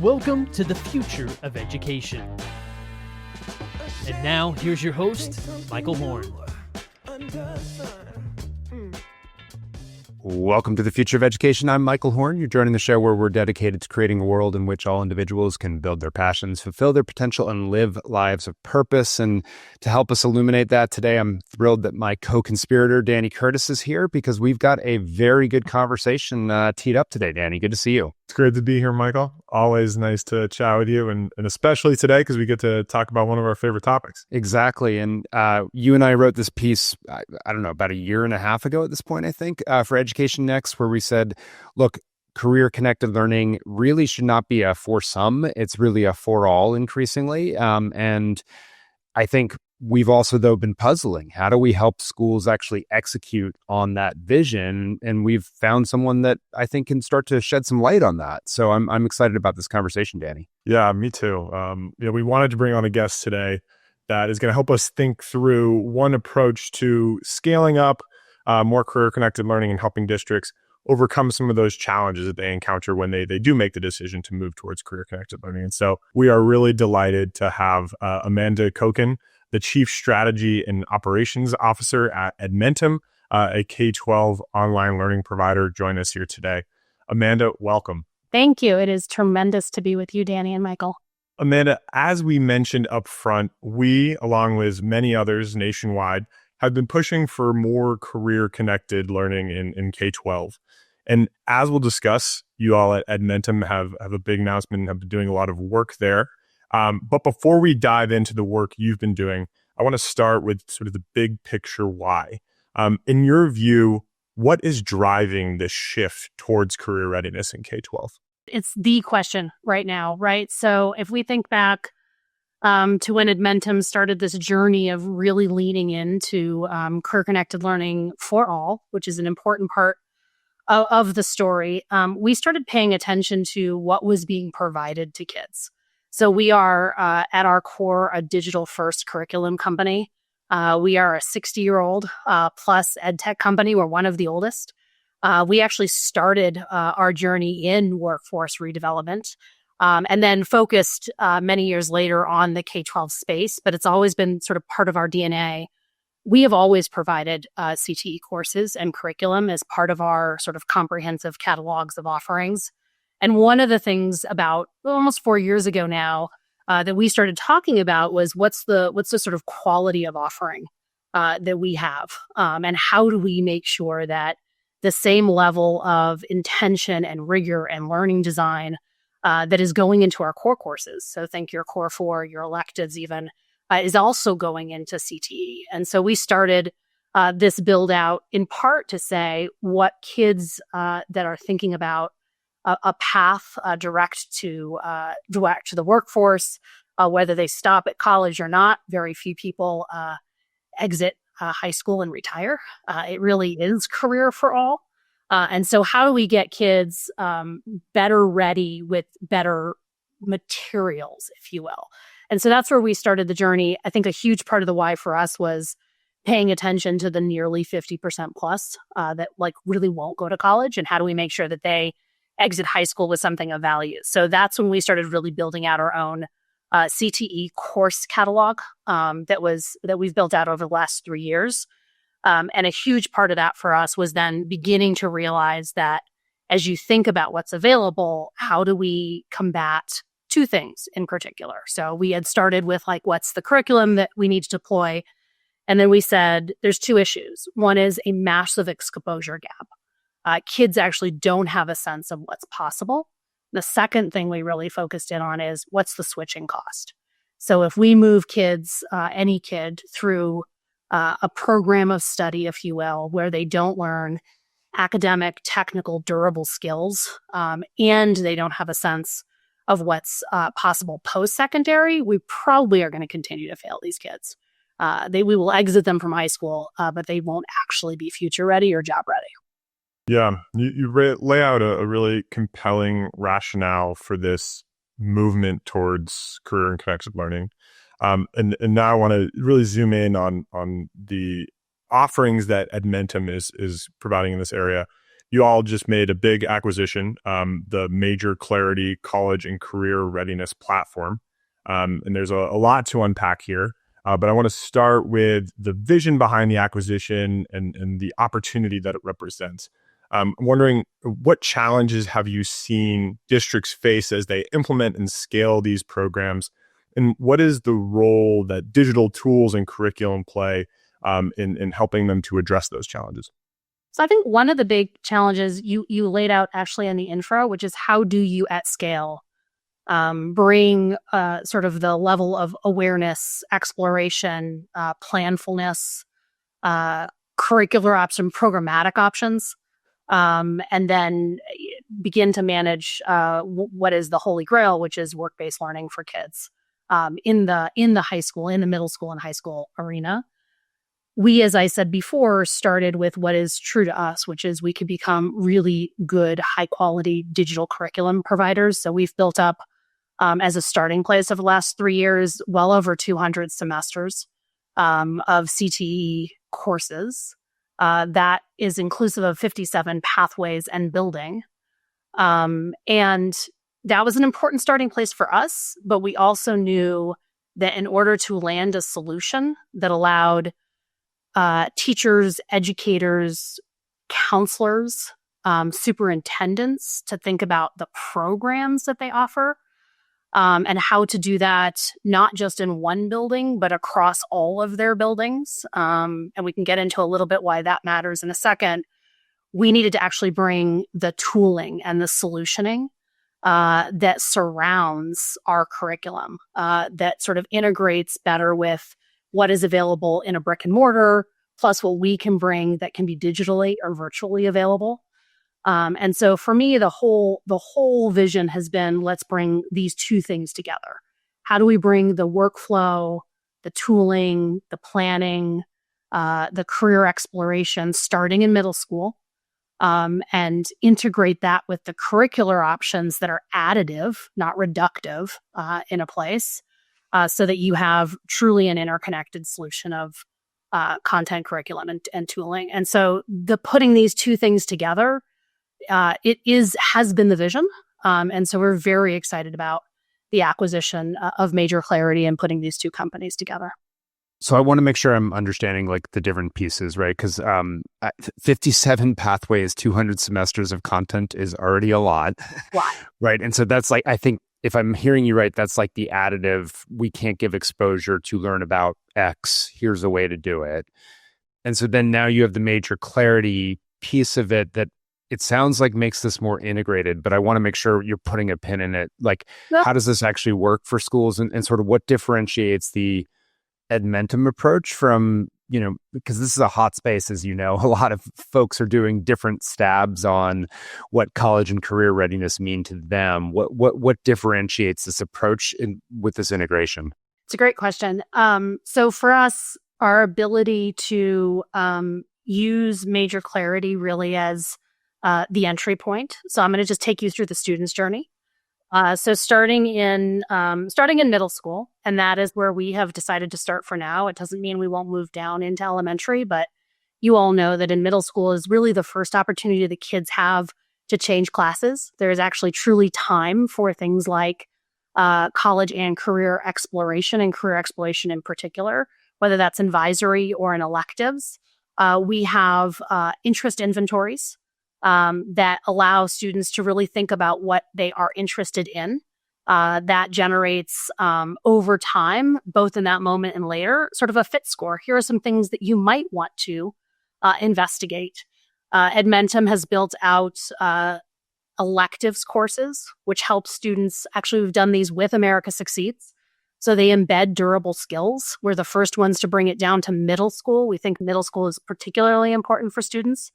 Welcome to the future of education. And now, here's your host, Michael Horn. Welcome to the future of education. I'm Michael Horn. You're joining the show where we're dedicated to creating a world in which all individuals can build their passions, fulfill their potential, and live lives of purpose. And to help us illuminate that today, I'm thrilled that my co-conspirator, Danny Curtis, is here because we've got a very good conversation teed up today, Danny. Good to see you. It's great to be here, Michael. Always nice to chat with you, and especially today because we get to talk about one of our favorite topics. Exactly. And you and I wrote this piece, I don't know, about a year and a half ago at this point, I think, for Education Next, where we said, look, career-connected learning really should not be a for some. It's really a for all increasingly. And I think we've also, though, been puzzling. How do we help schools actually execute on that vision? And we've found someone that I think can start to shed some light on that. So I'm excited about this conversation, Danny. Yeah, me too. We wanted to bring on a guest today that is going to help us think through one approach to scaling up more career-connected learning and helping districts overcome some of those challenges that they encounter when they do make the decision to move towards career-connected learning. And so we are really delighted to have Amanda Kocon, the Chief Strategy and Operations Officer at Edmentum, a K12 online learning provider, join us here today. Amanda, welcome. Thank you. It is tremendous to be with you, Danny and Michael. Amanda, as we mentioned up front, we, along with many others nationwide, have been pushing for more career-connected learning in K12. And as we'll discuss, you all at Edmentum have a big announcement and have been doing a lot of work there. But before we dive into the work you've been doing, I want to start with sort of the big picture why. In your view, what is driving this shift towards career readiness in K12? It's the question right now, right? So if we think back to when Edmentum started this journey of really leaning into career-connected learning for all, which is an important part of the story, we started paying attention to what was being provided to kids. So we are, at our core, a digital-first curriculum company. We are a 60-year-old plus ed tech company. We're one of the oldest. We actually started our journey in workforce redevelopment and then focused many years later on the K-12 space, but it's always been sort of part of our DNA. We have always provided CTE courses and curriculum as part of our sort of comprehensive catalogs of offerings. And one of the things about almost 4 years ago now that we started talking about was what's the sort of quality of offering that we have, and how do we make sure that the same level of intention and rigor and learning design that is going into our core courses, so think your core 4, your electives even, is also going into CTE. And so we started this build out in part to say what kids that are thinking about a path direct to the workforce, whether they stop at college or not. Very few people exit high school and retire. It really is career for all. And so how do we get kids better ready with better materials, if you will? And so that's where we started the journey. I think a huge part of the why for us was paying attention to the nearly 50% plus that really won't go to college, and how do we make sure that they exit high school with something of value. So that's when we started really building out our own CTE course catalog that we've built out over the last 3 years. And a huge part of that for us was then beginning to realize that as you think about what's available, how do we combat two things in particular? So we had started with what's the curriculum that we need to deploy? And then we said there's two issues. One is a massive exposure gap. Kids actually don't have a sense of what's possible. The second thing we really focused in on is what's the switching cost. So if we move kids, any kid, through a program of study, if you will, where they don't learn academic, technical, durable skills, and they don't have a sense of what's possible post-secondary, we probably are going to continue to fail these kids. We will exit them from high school, but they won't actually be future ready or job ready. Yeah, you lay out a really compelling rationale for this movement towards career and connected learning. And now I want to really zoom in on the offerings that Edmentum is providing in this area. you all just made a big acquisition, the MajorClarity College and Career Readiness Platform. And there's a lot to unpack here. But I want to start with the vision behind the acquisition and the opportunity that it represents. I'm wondering, what challenges have you seen districts face as they implement and scale these programs? And what is the role that digital tools and curriculum play in helping them to address those challenges? So I think one of the big challenges you laid out actually in the intro, which is how do you at scale bring sort of the level of awareness, exploration, planfulness, curricular option, programmatic options, and then begin to manage what is the holy grail, which is work-based learning for kids in the high school, in the middle school and high school arena. We, as I said before, started with what is true to us, which is we could become really good, high-quality digital curriculum providers. So we've built up, as a starting place over the last 3 years, well over 200 semesters of CTE courses. That is inclusive of 57 pathways and building. And that was an important starting place for us, but we also knew that in order to land a solution that allowed teachers, educators, counselors, superintendents to think about the programs that they offer and how to do that, not just in one building, but across all of their buildings. And we can get into a little bit why that matters in a second. We needed to actually bring the tooling and the solutioning that surrounds our curriculum, that sort of integrates better with what is available in a brick and mortar, plus what we can bring that can be digitally or virtually available. And so for me, the whole vision has been, let's bring these two things together. How do we bring the workflow, the tooling, the planning, the career exploration starting in middle school, and integrate that with the curricular options that are additive, not reductive, in a place, so that you have truly an interconnected solution of content, curriculum, and tooling. And so putting these two things together, has been the vision. And so we're very excited about the acquisition of MajorClarity and putting these two companies together. So I want to make sure I'm understanding like the different pieces, right? Because 57 pathways, 200 semesters of content is already a lot. Wow. Right. And so that's like, I think if I'm hearing you right, that's like the additive, we can't give exposure to learn about X. Here's a way to do it. And so then now you have the MajorClarity piece of it that it sounds like makes this more integrated, but I want to make sure you're putting a pin in it. Like, how does this actually work for schools and sort of what differentiates the Edmentum approach from, because this is a hot space, as you know, a lot of folks are doing different stabs on what college and career readiness mean to them. What differentiates this approach with this integration? It's a great question. So for us, our ability to use MajorClarity really as the entry point. So I'm going to just take you through the student's journey. So starting in middle school, and that is where we have decided to start for now. It doesn't mean we won't move down into elementary, but you all know that in middle school is really the first opportunity the kids have to change classes. There is actually truly time for things like college and career exploration, and career exploration in particular, whether that's advisory or in electives. We have interest inventories that allow students to really think about what they are interested in. That generates over time, both in that moment and later, sort of a fit score. Here are some things that you might want to investigate. Edmentum has built out electives courses, which help students. Actually, we've done these with America Succeeds. So they embed durable skills. We're the first ones to bring it down to middle school. We think middle school is particularly important for students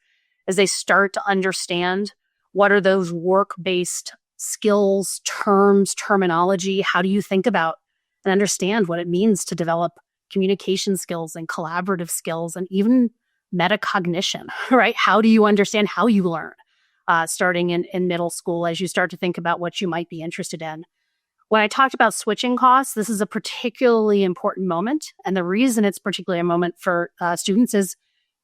as they start to understand what are those work-based skills, terms, terminology. How do you think about and understand what it means to develop communication skills and collaborative skills and even metacognition, right? How do you understand how you learn starting in middle school as you start to think about what you might be interested in? When I talked about switching costs, this is a particularly important moment. And the reason it's particularly a moment for students is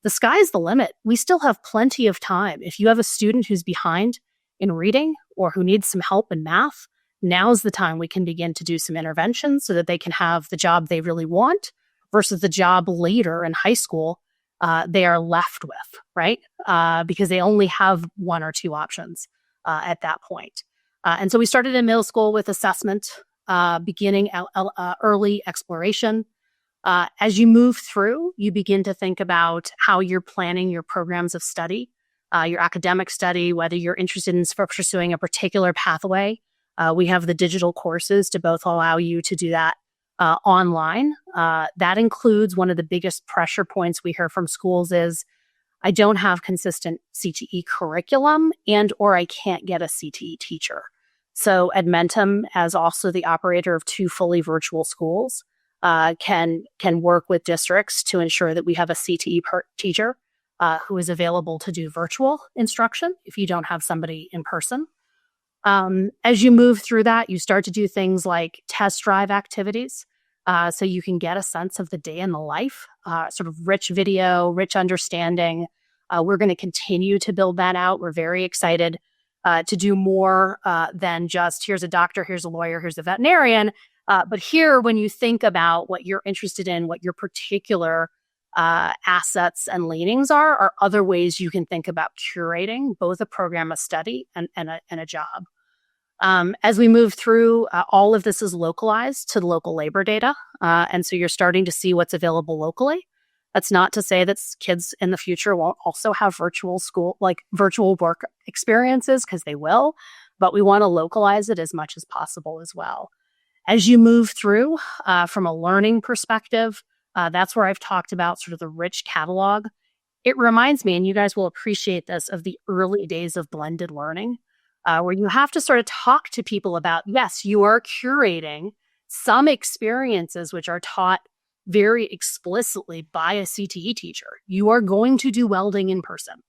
the sky's the limit. We still have plenty of time. If you have a student who's behind in reading or who needs some help in math, now's the time we can begin to do some interventions so that they can have the job they really want versus the job later in high school they are left with, right? Because they only have one or two options at that point. And so we started in middle school with assessment, beginning early exploration. As you move through, you begin to think about how you're planning your programs of study, your academic study, whether you're interested in pursuing a particular pathway. We have the digital courses to both allow you to do that online. That includes one of the biggest pressure points we hear from schools is, I don't have consistent CTE curriculum or I can't get a CTE teacher. So Edmentum, as also the operator of 2 fully virtual schools, can work with districts to ensure that we have a CTE teacher who is available to do virtual instruction if you don't have somebody in person. As you move through that, you start to do things like test drive activities. So you can get a sense of the day in the life, sort of rich video, rich understanding. We're going to continue to build that out. We're very excited to do more than just here's a doctor, here's a lawyer, here's a veterinarian. But here, when you think about what you're interested in, what your particular assets and leanings are other ways you can think about curating both a program of study and a job. As we move through, all of this is localized to the local labor data. And so you're starting to see what's available locally. That's not to say that kids in the future won't also have virtual work experiences, because they will, but we want to localize it as much as possible as well. As you move through, from a learning perspective, that's where I've talked about sort of the rich catalog. It reminds me, and you guys will appreciate this, of the early days of blended learning, where you have to sort of talk to people about, yes, you are curating some experiences which are taught very explicitly by a CTE teacher. You are going to do welding in person.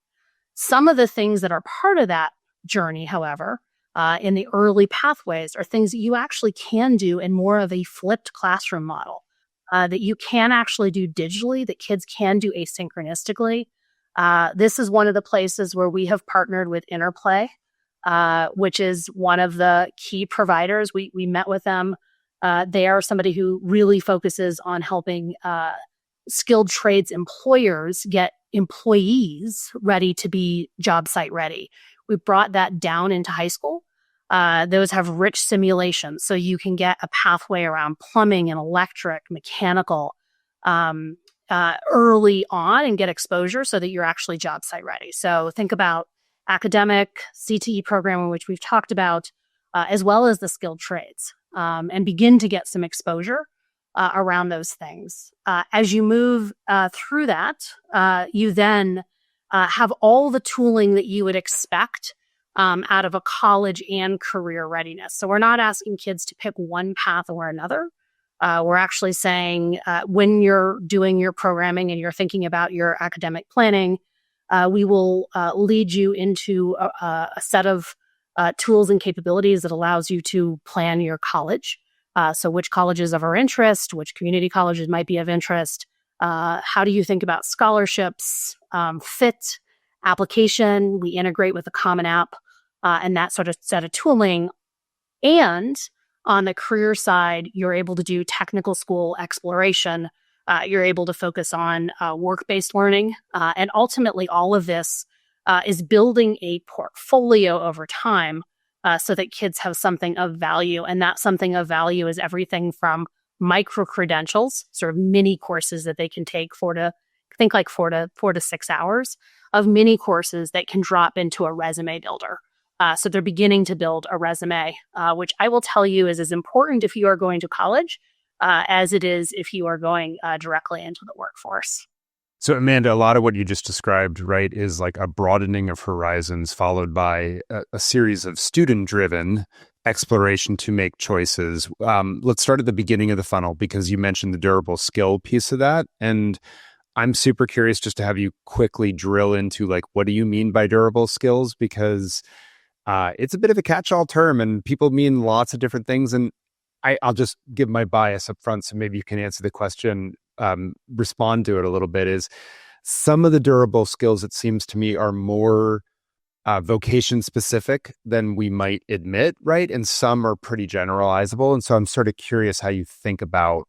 Some of the things that are part of that journey, however, in the early pathways are things that you actually can do in more of a flipped classroom model, that you can actually do digitally, that kids can do asynchronistically. This is one of the places where we have partnered with Interplay, which is one of the key providers. We met with them. They are somebody who really focuses on helping skilled trades employers get employees ready to be job site ready. We brought that down into high school. Those have rich simulations, so you can get a pathway around plumbing and electric, mechanical early on and get exposure so that you're actually job site ready. So think about academic CTE program, which we've talked about, as well as the skilled trades, and begin to get some exposure around those things. As you move through that, you then have all the tooling that you would expect out of a college and career readiness. So we're not asking kids to pick one path or another. We're actually saying when you're doing your programming and you're thinking about your academic planning, we will lead you into a set of tools and capabilities that allows you to plan your college. So which colleges of our interest, which community colleges might be of interest, how do you think about scholarships, fit, application? We integrate with a common app and that sort of set of tooling. And on the career side, you're able to do technical school exploration. You're able to focus on work-based learning. And ultimately, all of this is building a portfolio over time so that kids have something of value. And that something of value is everything from micro-credentials, sort of mini courses that they can take four to 6 hours of mini courses that can drop into a resume builder. So they're beginning to build a resume, which I will tell you is as important if you are going to college as it is if you are going directly into the workforce. So, Amanda, a lot of what you just described, right, is like a broadening of horizons followed by a series of student-driven exploration to make choices. Let's start at the beginning of the funnel because you mentioned the durable skill piece of that. And I'm super curious just to have you quickly drill into like, what do you mean by durable skills? Because it's a bit of a catch-all term and people mean lots of different things. And I'll just give my bias up front so maybe you can answer the question, respond to it a little bit, is Some of the durable skills, it seems to me, are more vocation specific than we might admit, right? And some are pretty generalizable. And so I'm sort of curious how you think about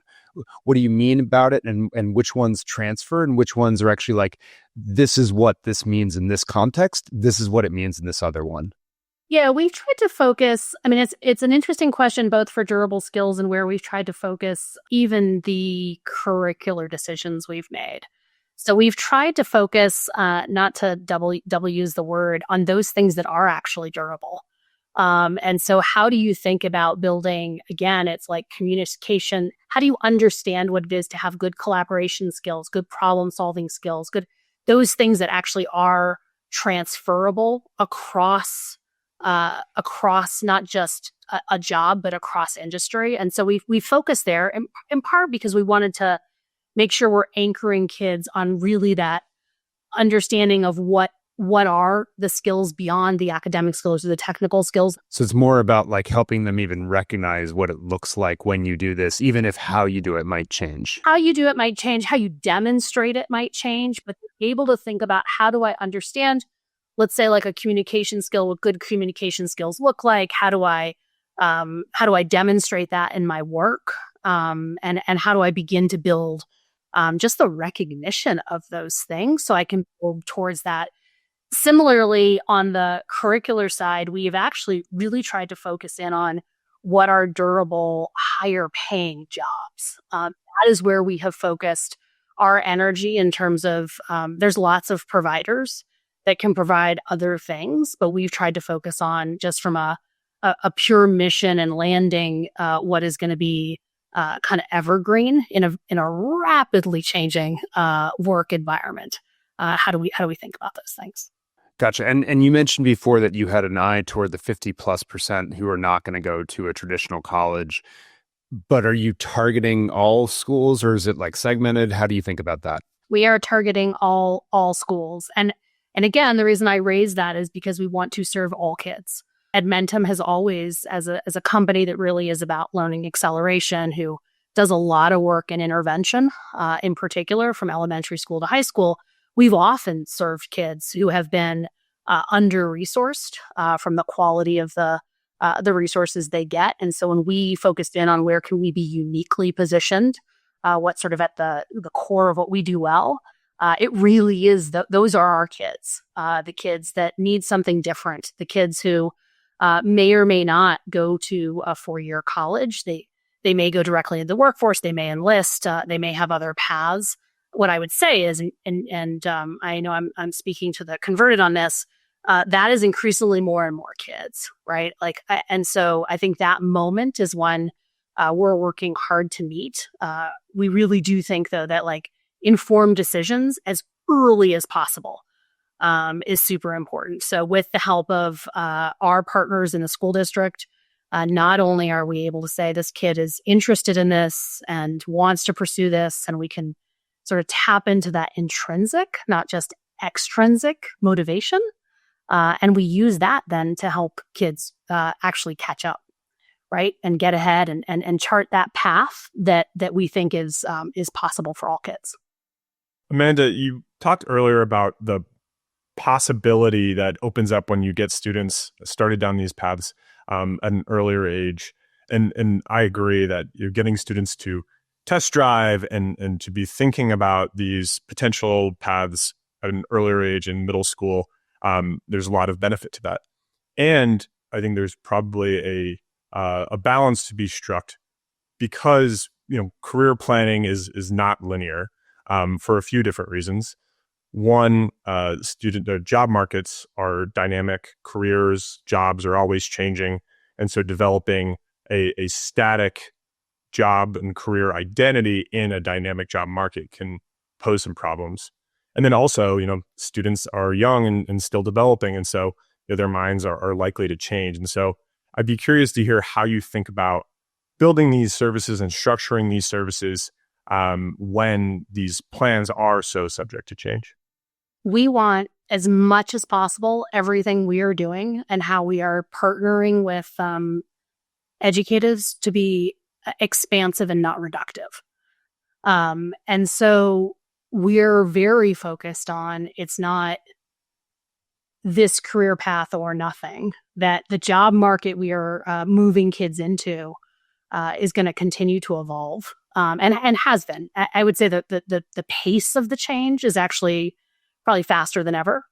what do you mean about it, and which ones transfer and which ones are actually like, this is what this means in this context. This is what it means in this other one. Yeah, we've tried to focus. I mean, it's an interesting question both for durable skills and where we've tried to focus even the curricular decisions we've made. So we've tried to focus, not to double use the word, on those things that are actually durable. And so how do you think about building, again, it's like communication. How do you understand what it is to have good collaboration skills, good problem solving skills, those things that actually are transferable across not just a job, but across industry. And so we focused there in part because we wanted to make sure we're anchoring kids on really that understanding of what are the skills beyond the academic skills or the technical skills. So it's more about like helping them even recognize what it looks like when you do this, even if how you do it might change. How you do it might change, how you demonstrate it might change, but able to think about how do I understand, let's say like a communication skill, what good communication skills look like, how do I demonstrate that in my work, and how do I begin to build just the recognition of those things so I can build towards that. Similarly, on the curricular side, we've actually really tried to focus in on what are durable, higher paying jobs. That is where we have focused our energy in terms of there's lots of providers that can provide other things, but we've tried to focus on just from a pure mission and landing what is going to be kind of evergreen in a rapidly changing work environment. How do we think about those things? Gotcha. And you mentioned before that you had an eye toward the 50+% who are not going to go to a traditional college. But are you targeting all schools, or is it like segmented? How do you think about that? We are targeting all schools. And again, the reason I raise that is because we want to serve all kids. Edmentum has always, as a company that really is about learning acceleration, who does a lot of work in intervention, in particular from elementary school to high school, we've often served kids who have been under-resourced from the quality of the resources they get. And so when we focused in on where can we be uniquely positioned, what's sort of at the core of what we do well, it really is those are our kids, the kids that need something different, the kids who may or may not go to a 4-year college. They may go directly into the workforce. They may enlist. They may have other paths. What I would say is, and I know I'm speaking to the converted on this, that is increasingly more and more kids, right? And so I think that moment is one we're working hard to meet. We really do think, though, that informed decisions as early as possible is super important. So with the help of our partners in the school district, not only are we able to say this kid is interested in this and wants to pursue this, and we can sort of tap into that intrinsic, not just extrinsic motivation. And we use that then to help kids actually catch up, right? And get ahead and chart that path that we think is possible for all kids. Amanda, you talked earlier about the possibility that opens up when you get students started down these paths at an earlier age. And I agree that you're getting students to test drive and to be thinking about these potential paths at an earlier age in middle school. There's a lot of benefit to that. And I think there's probably a balance to be struck because, career planning is not linear for a few different reasons. One, job markets are dynamic. Careers, jobs are always changing. And so developing a static job and career identity in a dynamic job market can pose some problems. And then also, students are young and still developing. And so their minds are likely to change. And so I'd be curious to hear how you think about building these services and structuring these services when these plans are so subject to change. We want, as much as possible, everything we are doing and how we are partnering with educators to be expansive and not reductive. And so we're very focused on it's not this career path or nothing, that the job market we are moving kids into is going to continue to evolve, and has been. I would say that the pace of the change is actually probably faster than ever.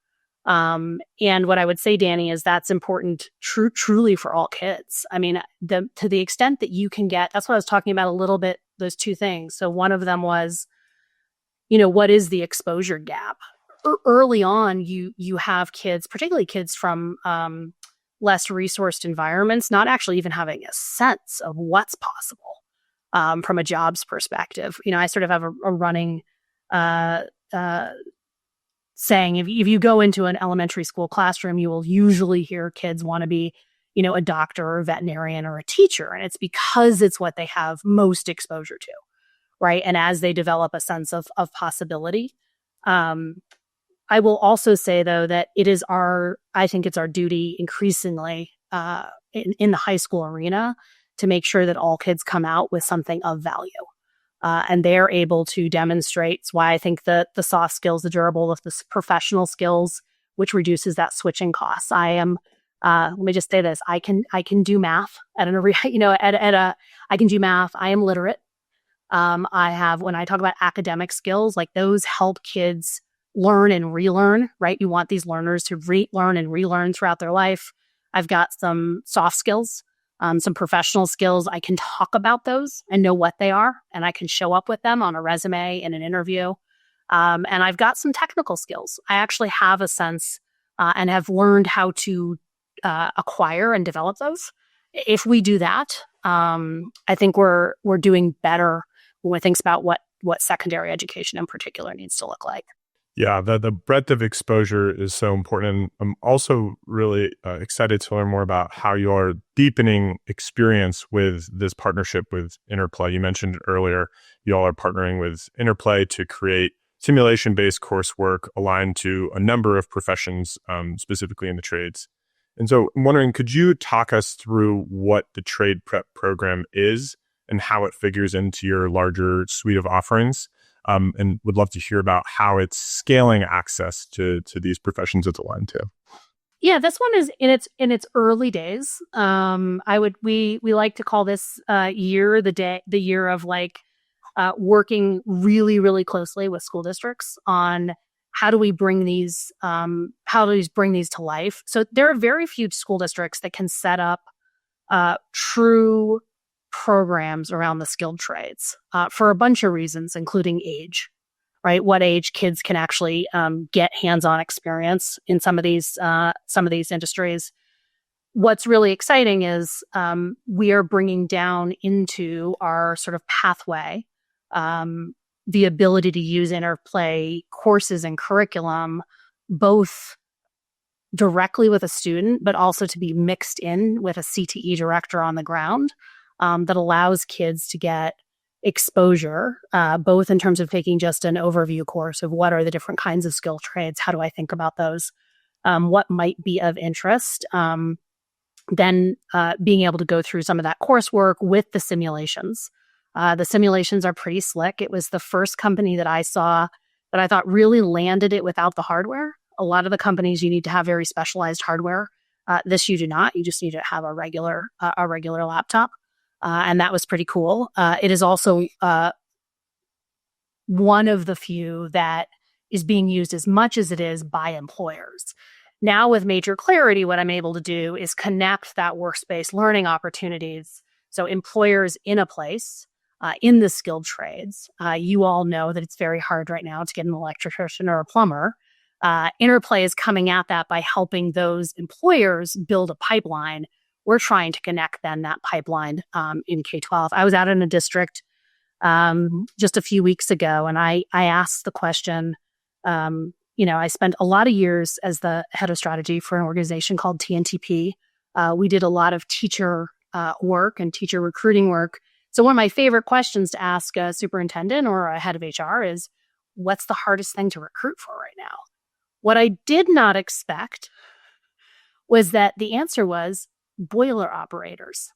And what I would say, Danny, is that's important truly for all kids. I mean, to the extent that you can get, that's what I was talking about a little bit, those two things. So one of them was, what is the exposure gap? Early on, you have kids, particularly kids from less resourced environments, not actually even having a sense of what's possible from a jobs perspective. I sort of have a running saying, if you go into an elementary school classroom, you will usually hear kids want to be, a doctor or a veterinarian or a teacher. And it's because it's what they have most exposure to, right? And as they develop a sense of possibility. I will also say, though, that I think it's our duty increasingly in the high school arena to make sure that all kids come out with something of value. And they're able to demonstrate. It's why I think the soft skills, the durable, the professional skills, which reduces that switching costs. I am, let me just say this, I can do math I can do math. I am literate. When I talk about academic skills, like those help kids learn and relearn, right? You want these learners to learn and relearn throughout their life. I've got some soft skills, some professional skills. I can talk about those and know what they are, and I can show up with them on a resume in an interview. And I've got some technical skills. I actually have a sense and have learned how to acquire and develop those. If we do that, I think we're doing better when we think about what secondary education in particular needs to look like. Yeah, the breadth of exposure is so important. And I'm also really excited to learn more about how you are deepening experience with this partnership with Interplay. You mentioned earlier, you all are partnering with Interplay to create simulation-based coursework aligned to a number of professions, specifically in the trades. And so I'm wondering, could you talk us through what the trade prep program is and how it figures into your larger suite of offerings? And would love to hear about how it's scaling access to these professions it's aligned to. Yeah, this one is in its early days. We like to call this year the year of working really, really closely with school districts on how do we bring these to life. So there are very few school districts that can set up true programs around the skilled trades for a bunch of reasons, including age, right? What age kids can actually get hands-on experience in some of these industries. What's really exciting is we are bringing down into our sort of pathway the ability to use Interplay courses and curriculum, both directly with a student, but also to be mixed in with a CTE director on the ground. That allows kids to get exposure, both in terms of taking just an overview course of what are the different kinds of skill trades, how do I think about those, what might be of interest, then being able to go through some of that coursework with the simulations. The simulations are pretty slick. It was the first company that I saw that I thought really landed it without the hardware. A lot of the companies, you need to have very specialized hardware. This you do not. You just need to have a regular laptop. And that was pretty cool. It is also one of the few that is being used as much as it is by employers. Now with MajorClarity, what I'm able to do is connect that workspace learning opportunities. So employers in a place, in the skilled trades, you all know that it's very hard right now to get an electrician or a plumber. Interplay is coming at that by helping those employers build a pipeline. We're trying to connect then that pipeline in K12. I was out in a district just a few weeks ago, and I asked the question, I spent a lot of years as the head of strategy for an organization called TNTP. We did a lot of teacher work and teacher recruiting work. So one of my favorite questions to ask a superintendent or a head of HR is, what's the hardest thing to recruit for right now? What I did not expect was that the answer was boiler operators.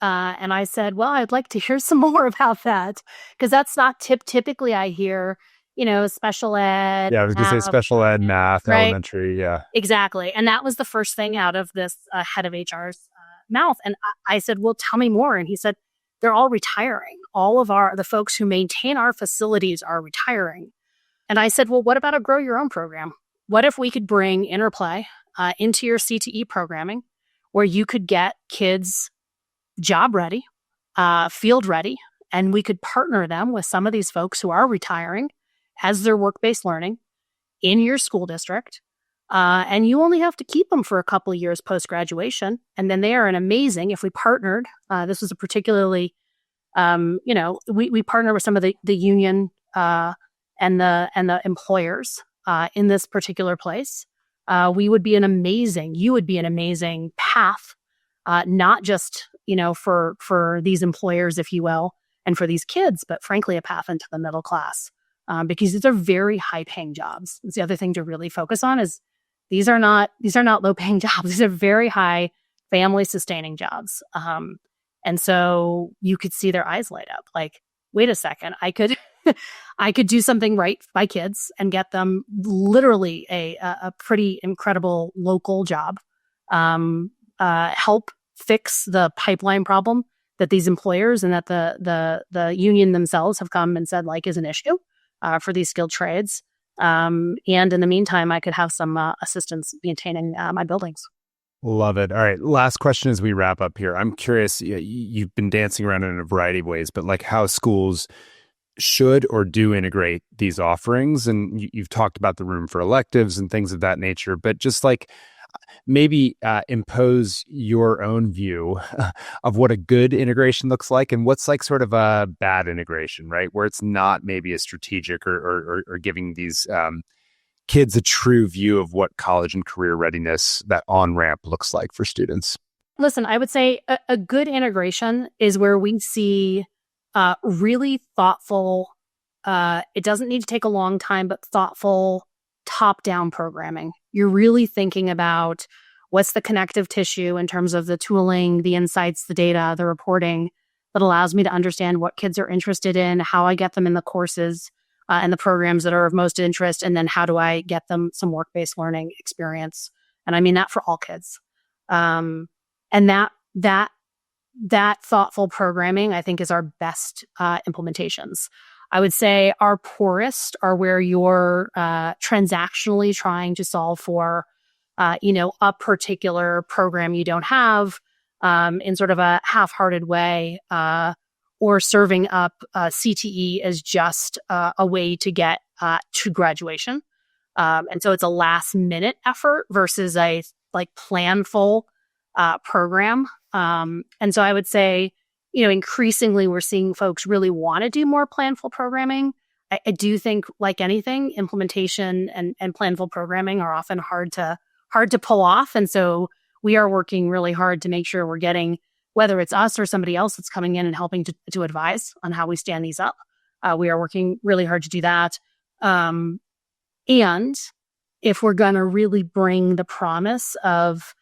And I said, well, I'd like to hear some more about that, because that's not typically I hear, special ed. Yeah, I was going to say math, special ed, math, right? elementary. Yeah. Exactly. And that was the first thing out of this head of HR's mouth. And I said, well, tell me more. And he said, they're all retiring. All of the folks who maintain our facilities are retiring. And I said, well, what about a grow your own program? What if we could bring Interplay into your CTE programming, where you could get kids job ready, field ready, and we could partner them with some of these folks who are retiring as their work-based learning in your school district. And you only have to keep them for a couple of years post-graduation. And then they are if we partnered, this was a particularly, we partner with some of the union and the employers in this particular place. You would be an amazing path, not just, for these employers, if you will, and for these kids, but frankly, a path into the middle class, because these are very high paying jobs. It's the other thing to really focus on is these are not low paying jobs. These are very high family sustaining jobs. And so you could see their eyes light up like, wait a second, I could do something right by kids and get them literally a pretty incredible local job, help fix the pipeline problem that these employers and that the union themselves have come and said is an issue for these skilled trades. And in the meantime, I could have some assistance maintaining my buildings. Love it. All right. Last question as we wrap up here. I'm curious, you've been dancing around in a variety of ways, but how schools should or do integrate these offerings. And you've talked about the room for electives and things of that nature, but just maybe impose your own view of what a good integration looks like and what's sort of a bad integration, right? Where it's not maybe as strategic or giving these kids a true view of what college and career readiness, that on-ramp looks like for students. Listen, I would say a good integration is where we see really thoughtful, it doesn't need to take a long time, but thoughtful top-down programming. You're really thinking about what's the connective tissue in terms of the tooling, the insights, the data, the reporting that allows me to understand what kids are interested in, how I get them in the courses and the programs that are of most interest, and then how do I get them some work-based learning experience. And I mean that for all kids. And that thoughtful programming, I think, is our best implementations. I would say our poorest are where you're transactionally trying to solve for, a particular program you don't have in sort of a half-hearted way, or serving up CTE as just a way to get to graduation. And so it's a last-minute effort versus a planful program. And so I would say, increasingly we're seeing folks really want to do more planful programming. I do think, like anything, implementation and planful programming are often hard to pull off. And so we are working really hard to make sure we're getting, whether it's us or somebody else that's coming in and helping to advise on how we stand these up. We are working really hard to do that. And if we're going to really bring the promise of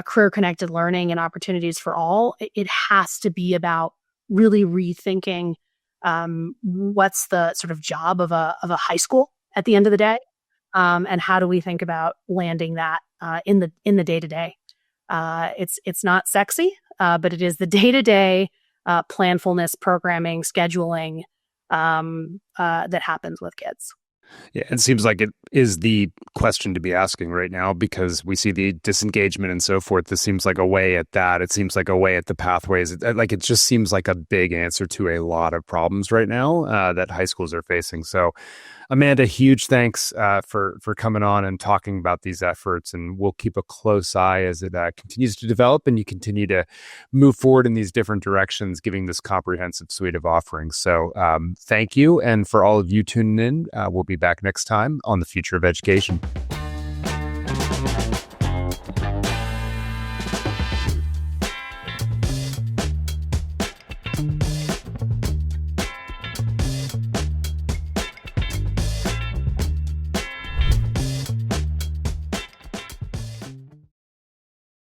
career-connected learning and opportunities for all, it has to be about really rethinking what's the sort of job of a high school at the end of the day, and how do we think about landing that in the day-to-day. It's not sexy, but it is the day-to-day planfulness, programming, scheduling that happens with kids. Yeah, it seems like it is the question to be asking right now, because we see the disengagement and so forth. This seems like a way at that. It seems like a way at the pathways. It just seems like a big answer to a lot of problems right now that high schools are facing. So, Amanda, huge thanks for coming on and talking about these efforts. And we'll keep a close eye as it continues to develop and you continue to move forward in these different directions, giving this comprehensive suite of offerings. So thank you. And for all of you tuning in, we'll be back next time on The Future of Education.